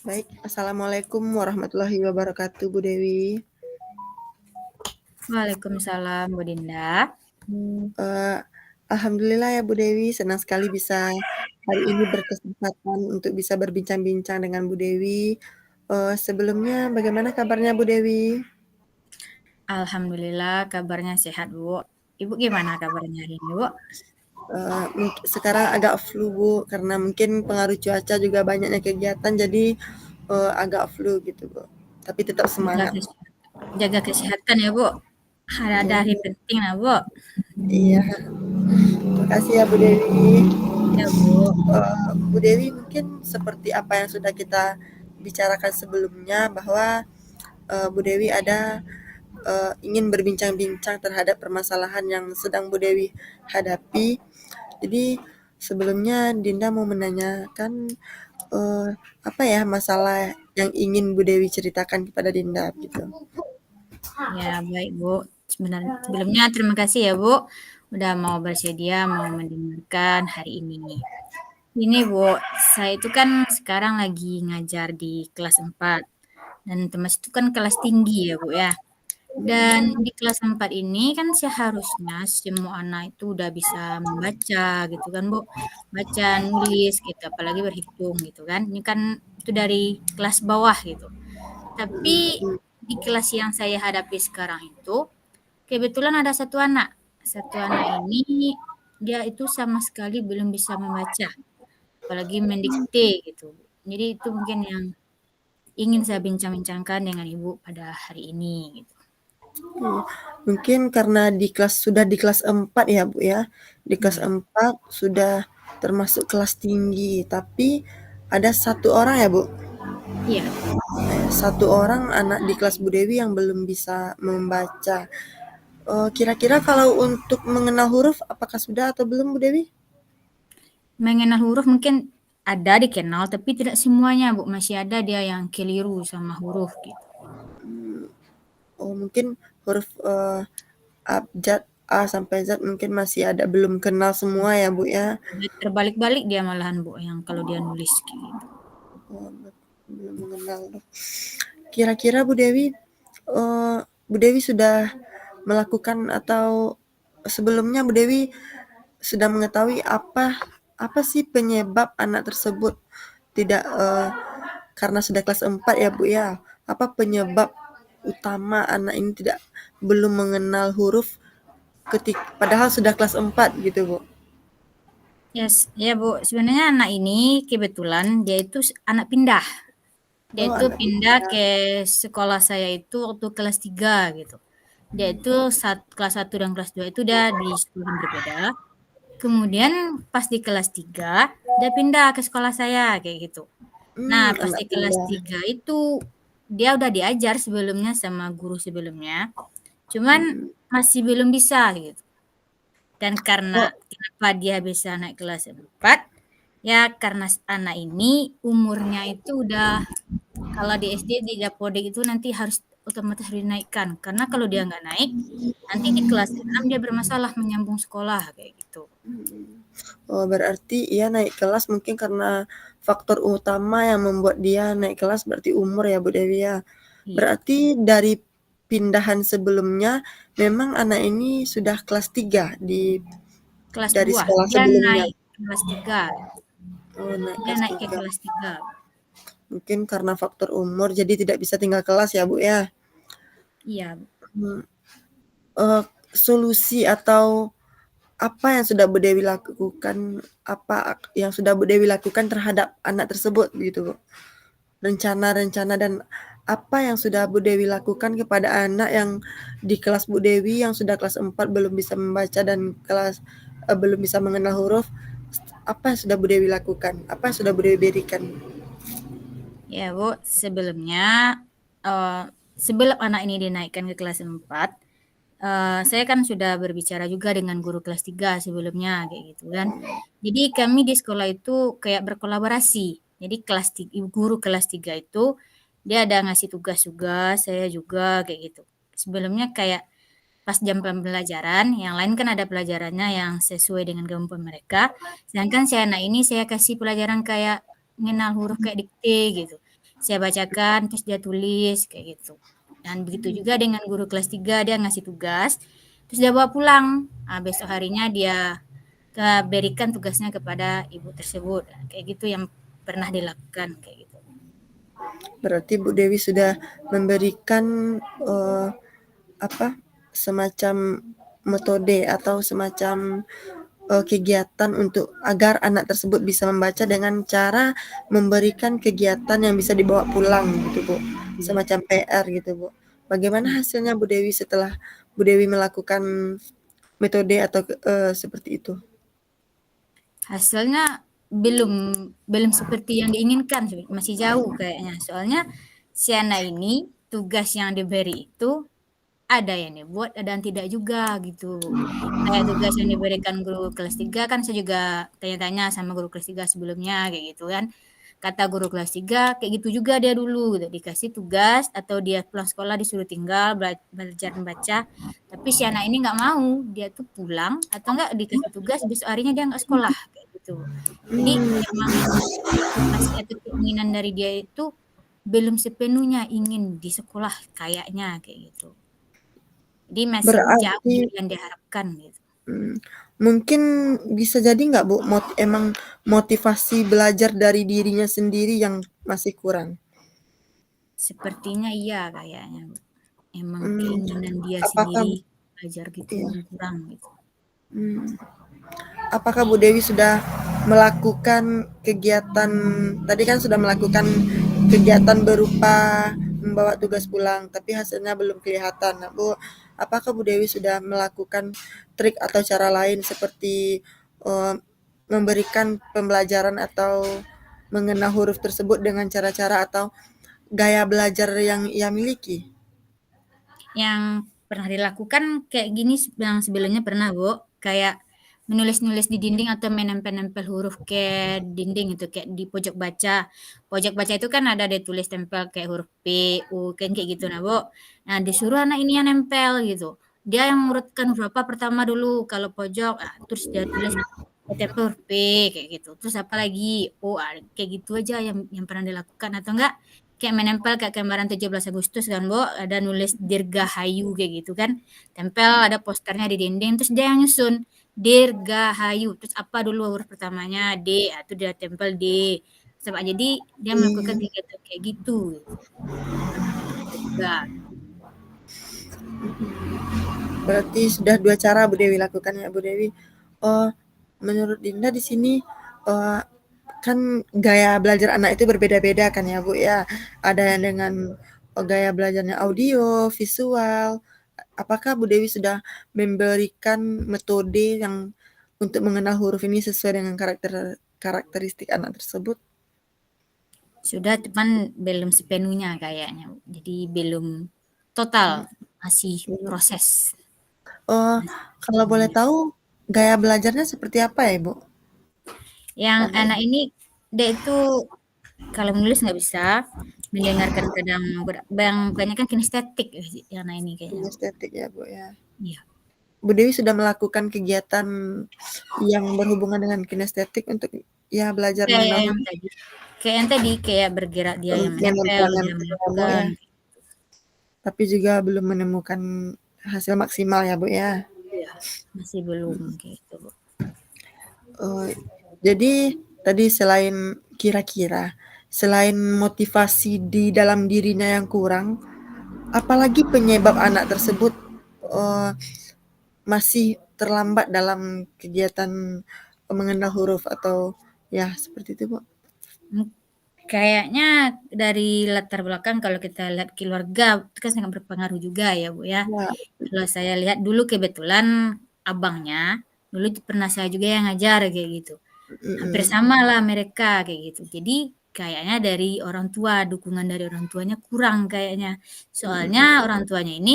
Baik, Assalamualaikum warahmatullahi wabarakatuh, Bu Dewi. Waalaikumsalam, Bu Dinda. Eee, Alhamdulillah ya Bu Dewi, senang sekali bisa hari ini berkesempatan untuk bisa berbincang-bincang dengan Bu Dewi. Sebelumnya bagaimana kabarnya Bu Dewi? Alhamdulillah kabarnya sehat, Bu. Ibu gimana kabarnya hari ini, Bu? Sekarang agak flu Bu, karena mungkin pengaruh cuaca juga banyaknya kegiatan jadi, agak flu gitu Bu, tapi tetap Jaga semangat. kesehatan, jaga kesehatan ya, Bu. Ada Iya hari penting lah, Bu. iya, makasih ya Bu Dewi. Ya, Bu. Bu Dewi mungkin seperti apa yang sudah kita bicarakan sebelumnya bahwa Bu Dewi ada ingin berbincang-bincang terhadap permasalahan yang sedang Bu Dewi hadapi. Jadi sebelumnya Dinda mau menanyakan eh, apa ya masalah yang ingin Bu Dewi ceritakan kepada Dinda gitu. Ya, baik, Bu. Sebenarnya sebelumnya terima kasih ya, Bu, udah mau bersedia mau mendengarkan hari ini. Ini, Bu, saya itu kan sekarang lagi ngajar di kelas 4 dan Temas itu kan kelas tinggi ya, Bu ya. Dan di kelas 4 ini kan seharusnya semua anak itu udah bisa membaca gitu kan, Bu. Baca, nulis gitu, apalagi berhitung gitu kan. Ini kan itu dari kelas bawah gitu. Tapi di kelas yang saya hadapi sekarang itu kebetulan ada satu anak. Satu anak ini dia itu sama sekali belum bisa membaca, apalagi mendikte gitu. Jadi itu mungkin yang ingin saya bincang-bincangkan dengan Ibu pada hari ini gitu. Mungkin karena sudah di kelas 4 ya Bu ya. Di kelas Iya. 4 sudah termasuk kelas tinggi, tapi ada satu orang ya Bu. Iya. Satu orang anak di kelas Bu Dewi yang belum bisa membaca. Kira-kira kalau untuk mengenal huruf, apakah sudah atau belum Bu Dewi? Mengenal huruf mungkin ada dikenal, tapi tidak semuanya, Bu. Masih ada dia yang keliru sama huruf gitu. Oh, mungkin huruf abjad A sampai Z mungkin masih ada belum kenal semua ya Bu ya. Terbalik-balik dia malahan, Bu, yang kalau dia nulis kayak gitu. Oh, belum mengenal. Kira-kira Bu Dewi sudah melakukan atau sebelumnya Bu Dewi sudah mengetahui apa sih penyebab anak tersebut tidak karena sudah kelas 4 ya Bu ya. Apa penyebab utama anak ini tidak belum mengenal huruf padahal sudah kelas 4 gitu Bu. Yes, ya, Bu. Sebenarnya anak ini kebetulan dia itu anak pindah. Dia Oh, itu anak pindah pintar. ke sekolah saya itu waktu kelas 3 gitu. Dia itu kelas 1 dan kelas 2 itu dia di sekolah yang berbeda. Kemudian pas di kelas 3 dia pindah ke sekolah saya kayak gitu. Nah, pas Anak di kelas pintar. 3 itu dia udah diajar sebelumnya sama guru sebelumnya, cuman masih belum bisa gitu. Dan karena Oh, kenapa dia bisa naik kelas 4, ya karena anak ini umurnya itu udah kalau di SD di Dapodik itu nanti harus otomatis harus dinaikkan. Karena kalau dia nggak naik, nanti di kelas 6 dia bermasalah menyambung sekolah kayak gitu. oh, berarti ia naik kelas mungkin karena faktor utama yang membuat dia naik kelas berarti umur ya Bu Dewi ya. Iya, Berarti dari pindahan sebelumnya memang anak ini sudah kelas 3 kelas dari 2 sekolah dia sebelumnya. naik kelas 3. Oh, naik Dia kelas naik ke 3. kelas 3. Mungkin karena faktor umur jadi tidak bisa tinggal kelas ya Bu ya. Iya. Hmm, eh, Solusi atau apa yang sudah Bu Dewi lakukan, apa yang sudah Bu Dewi lakukan terhadap anak tersebut begitu Bu? Rencana-rencana dan apa yang sudah Bu Dewi lakukan kepada anak yang di kelas Bu Dewi yang sudah kelas 4 belum bisa membaca dan belum bisa mengenal huruf, apa yang sudah Bu Dewi lakukan? Apa yang sudah Bu Dewi berikan? Ya, Bu, sebelumnya eh, sebelum anak ini dinaikkan ke kelas 4, saya kan sudah berbicara juga dengan guru kelas 3 sebelumnya kayak gitu kan. Jadi kami di sekolah itu kayak berkolaborasi. Jadi guru kelas 3 itu dia ada ngasih tugas juga, saya juga kayak gitu. Sebelumnya kayak pas jam pembelajaran, yang lain kan ada pelajarannya yang sesuai dengan kemampuan mereka. Sedangkan si anak ini saya kasih pelajaran kayak mengenal huruf kayak dikte gitu. saya bacakan, terus dia tulis kayak gitu. Dan begitu juga dengan guru kelas 3 dia ngasih tugas, terus dia bawa pulang. Besok harinya dia berikan tugasnya kepada ibu tersebut. Kayak gitu yang pernah dilakukan kayak gitu. Berarti Bu Dewi sudah memberikan eh, apa semacam metode atau semacam kegiatan untuk agar anak tersebut bisa membaca dengan cara memberikan kegiatan yang bisa dibawa pulang gitu Bu, Iya. semacam PR gitu Bu. Bagaimana Iya. hasilnya Bu Dewi setelah Bu Dewi melakukan metode atau seperti itu? Hasilnya belum belum seperti yang diinginkan, masih jauh kayaknya. Soalnya si anak ini tugas yang diberi itu ada yang dibuat, ada yang tidak juga gitu. Kayak tugas yang diberikan guru kelas 3 kan saya juga tanya-tanya sama guru kelas 3 sebelumnya kayak gitu kan. Kata guru kelas 3 kayak gitu juga dia dulu gitu. Dikasih tugas atau dia pulang sekolah disuruh tinggal belajar membaca. Tapi si anak ini nggak mau. Dia tuh pulang atau nggak dikasih tugas besok harinya dia nggak sekolah kayak gitu. Jadi Hmm, emang motivasi atau keinginan dari dia itu belum sepenuhnya ingin di sekolah kayaknya kayak gitu. Jadi masih jauh berarti dari yang diharapkan gitu. hmm, mungkin bisa jadi nggak Bu, emang motivasi belajar dari dirinya sendiri yang masih kurang? Sepertinya iya kayaknya. Emang Hmm, keinginan dia apakah sendiri belajar gitu iya, kurang gitu. hmm. Apakah Bu Dewi sudah melakukan kegiatan, tadi kan sudah melakukan kegiatan berupa membawa tugas pulang, tapi hasilnya belum kelihatan. Nah, Bu, apakah Bu Dewi sudah melakukan trik atau cara lain seperti eh, memberikan pembelajaran atau mengenal huruf tersebut dengan cara-cara atau gaya belajar yang ia miliki? Yang pernah dilakukan kayak gini yang sebelumnya pernah, Bu. Kayak menulis-nulis di dinding atau menempel-nempel huruf ke dinding itu kayak di pojok baca. Pojok baca itu kan ada ditulis tempel kayak huruf P, U, kan kayak gitu nah, Bu. Nah, disuruh anak ini yang nempel gitu. Dia yang ngurutkan huruf apa pertama dulu kalau pojok, terus dia tulis tempel huruf P kayak gitu. Terus apa lagi? O, kayak gitu aja yang pernah dilakukan atau enggak kayak menempel kayak gambaran 17 Agustus kan, Bu, ada nulis Dirgahayu kayak gitu kan. Tempel ada posternya di dinding terus dia yang nyusun Dirgahayu. Terus apa dulu huruf pertamanya D, itu dia tempel D. Sama jadi dia melakukan Hmm, kegiatan kayak gitu. Pernah dicoba juga. berarti sudah 2 cara Bu Dewi lakukan ya, Bu Dewi. Oh, menurut Dinda di sini eh, kan gaya belajar anak itu berbeda-beda kan ya Bu ya. Ada yang dengan gaya belajarnya audio, visual. Apakah Bu Dewi sudah memberikan metode yang untuk mengenal huruf ini sesuai dengan karakteristik anak tersebut? Sudah cuman belum sepenuhnya kayaknya. Jadi belum total, masih proses. Oh, Masih kalau boleh sepenuhnya. tahu gaya belajarnya seperti apa ya Bu? Yang Anak anak ini dia itu kalau menulis nggak bisa, mendengarkan kadang yang banyak kan kinestetik yang anak ini kayaknya. kinestetik ya Bu ya. Iya. Bu Dewi sudah melakukan kegiatan yang berhubungan dengan kinestetik untuk ya belajar Kayak mengenal yang huruf, tadi. Kayak yang tadi kayak bergerak dia yang menempel, dia menempel-nempel ya Bu melakukan. ya. Tapi juga belum menemukan hasil maksimal ya Bu ya. Iya. Masih belum gitu. Oh, jadi tadi kira-kira selain motivasi di dalam dirinya yang kurang, apalagi penyebab anak tersebut eh, masih terlambat dalam kegiatan mengenal huruf atau ya seperti itu Bu. Kayaknya dari latar belakang kalau kita lihat keluarga itu kan sangat berpengaruh juga ya Bu ya. Ya, Kalau saya lihat dulu kebetulan abangnya dulu pernah saya juga yang ngajar kayak gitu. Hampir mm-mm, sama lah mereka kayak gitu. Jadi kayaknya dari orang tua, dukungan dari orang tuanya kurang kayaknya. Soalnya mm-mm, orang tuanya ini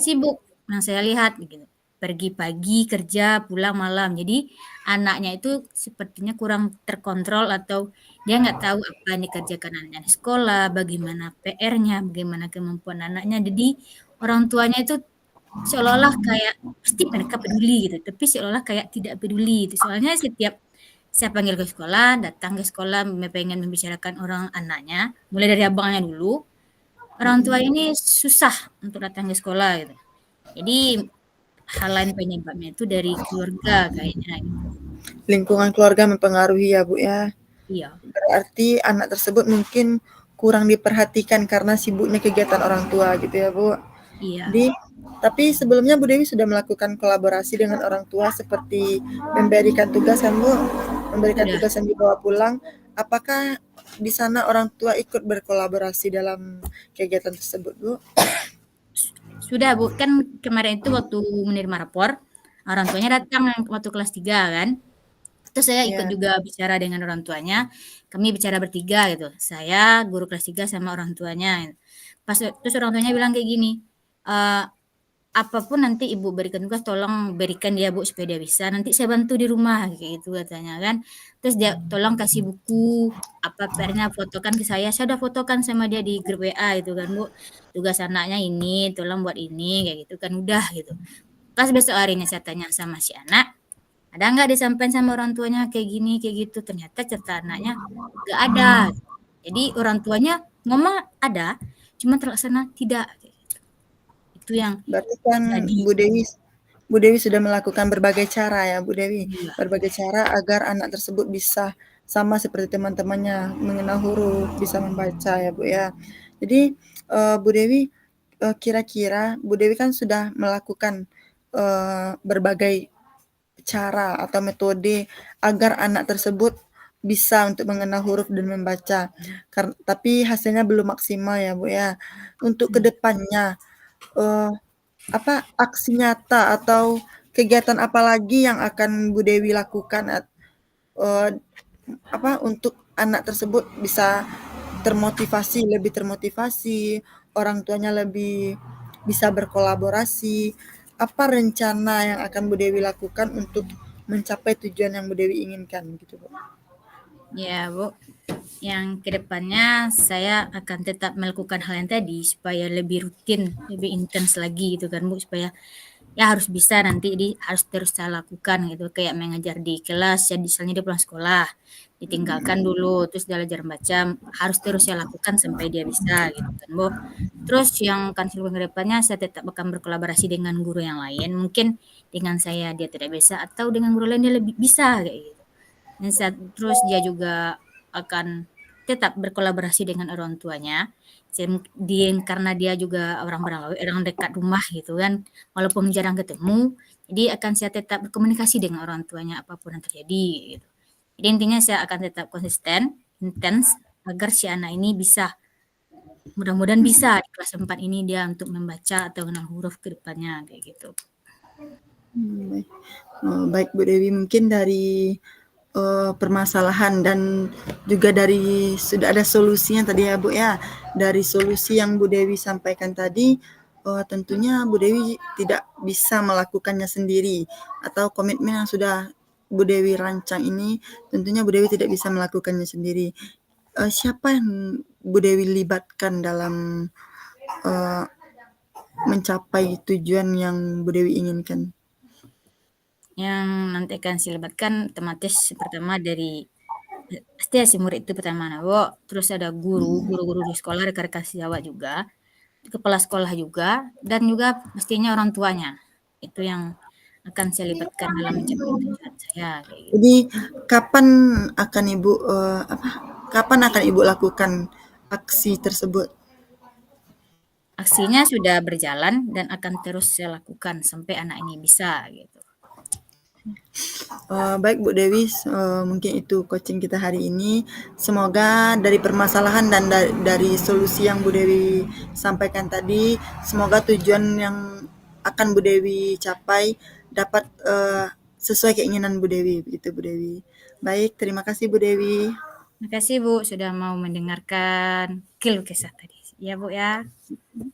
sibuk yang saya lihat gitu. Pergi pagi kerja, pulang malam. Jadi anaknya itu sepertinya kurang terkontrol atau dia nggak tahu apa yang dikerjakan anaknya di sekolah, bagaimana PR-nya, bagaimana kemampuan anaknya. Jadi orang tuanya itu seolah-olah kayak pasti mereka peduli gitu, tapi seolah-olah kayak tidak peduli gitu. Soalnya setiap Saya panggil ke sekolah, datang ke sekolah pengen membicarakan orang anaknya, mulai dari abangnya dulu. Orang tua Mm-mm. ini susah untuk datang ke sekolah gitu. Jadi hal lain penyebabnya itu dari keluarga kayaknya gitu. Lingkungan keluarga mempengaruhi ya Bu ya. Iya, Berarti anak tersebut mungkin kurang diperhatikan karena sibuknya kegiatan orang tua gitu ya Bu. iya, Jadi, tapi sebelumnya Bu Dewi sudah melakukan kolaborasi dengan orang tua seperti memberikan tugas kan Bu, memberikan sudah. tugas yang dibawa pulang. Apakah di sana orang tua ikut berkolaborasi dalam kegiatan tersebut Bu? Sudah Bu, kan kemarin itu waktu menerima rapor, orang tuanya datang waktu kelas 3 kan. Terus saya ikut Ya, juga bicara dengan orang tuanya. Kami bicara bertiga gitu. Saya, guru kelas 3 sama orang tuanya. Pas terus orang tuanya bilang kayak gini, "Eh, apapun nanti ibu berikan tugas tolong berikan dia bu supaya dia bisa nanti saya bantu di rumah kayak gitu katanya kan terus dia tolong kasih buku apa PR-nya fotokan ke saya udah fotokan sama dia di grup WA itu kan bu tugas anaknya ini tolong buat ini kayak gitu kan udah gitu pas besok harinya saya tanya sama si anak ada nggak disampaikan sama orang tuanya kayak gini kayak gitu ternyata cerita anaknya nggak ada jadi orang tuanya ngomong ada cuma terlaksana tidak itu yang berarti kan jadi. Bu Dewi sudah melakukan berbagai cara ya Bu Dewi, Iya, berbagai cara agar anak tersebut bisa sama seperti teman-temannya mengenal huruf, bisa membaca ya Bu ya. Jadi Bu Dewi kira-kira Bu Dewi kan sudah melakukan berbagai cara atau metode agar anak tersebut bisa untuk mengenal huruf dan membaca. Tapi hasilnya belum maksimal ya Bu ya. Untuk iya. kedepannya eh, apa aksi nyata atau kegiatan apa lagi yang akan Bu Dewi lakukan eh, apa untuk anak tersebut bisa lebih termotivasi, orang tuanya lebih bisa berkolaborasi. Apa rencana yang akan Bu Dewi lakukan untuk mencapai tujuan yang Bu Dewi inginkan gitu, Bu? Ya, Bu. Yang kedepannya saya akan tetap melakukan hal yang tadi supaya lebih rutin, lebih intens lagi gitu kan, Bu, supaya ya harus bisa nanti di harus terus saya lakukan gitu kayak mengajar di kelas ya misalnya dia pulang sekolah ditinggalkan dulu terus dia belajar baca harus terus saya lakukan sampai dia bisa gitu kan Bu. Terus yang akan saya lakukan ke depannya saya tetap akan berkolaborasi dengan guru yang lain mungkin dengan saya dia tidak bisa atau dengan guru lain dia lebih bisa kayak gitu. Dan terus dia juga akan tetap berkolaborasi dengan orang tuanya. Dia karena dia juga orang dekat rumah gitu kan, walaupun jarang ketemu, jadi akan saya tetap berkomunikasi dengan orang tuanya apapun yang terjadi gitu. Jadi intinya saya akan tetap konsisten, intens agar si anak ini bisa mudah-mudahan bisa di kelas 4 ini dia untuk membaca atau mengenal huruf ke depannya kayak gitu. Baik. Baik Bu Dewi, mungkin dari permasalahan dan juga dari sudah ada solusinya tadi ya Bu ya. Dari solusi yang Bu Dewi sampaikan tadi, tentunya Bu Dewi tidak bisa melakukannya sendiri atau komitmen yang sudah Bu Dewi rancang ini tentunya Bu Dewi tidak bisa melakukannya sendiri. Siapa yang Bu Dewi libatkan dalam uh, mencapai tujuan yang Bu Dewi inginkan? Yang nanti akan saya libatkan otomatis pertama dari pasti ya si murid itu pertama Nabo, terus ada guru-guru di sekolah, rekan-rekan sejawat juga, kepala sekolah juga, dan juga pastinya orang tuanya. Itu yang akan saya libatkan dalam mencapai tujuan saya kayak gitu. Jadi kapan akan Ibu kapan akan Ibu lakukan aksi tersebut? Aksinya sudah berjalan dan akan terus saya lakukan sampai anak ini bisa gitu. Baik Bu Dewi, mungkin itu coaching kita hari ini. Semoga dari permasalahan dan dari solusi yang Bu Dewi sampaikan tadi, semoga tujuan yang akan Bu Dewi capai dapat sesuai keinginan Bu Dewi, begitu Bu Dewi. Baik, terima kasih Bu Dewi. Terima kasih Bu sudah mau mendengarkan keluh kesah tadi. Ya Bu ya,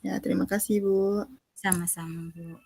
Ya, terima kasih Bu. sama-sama Bu.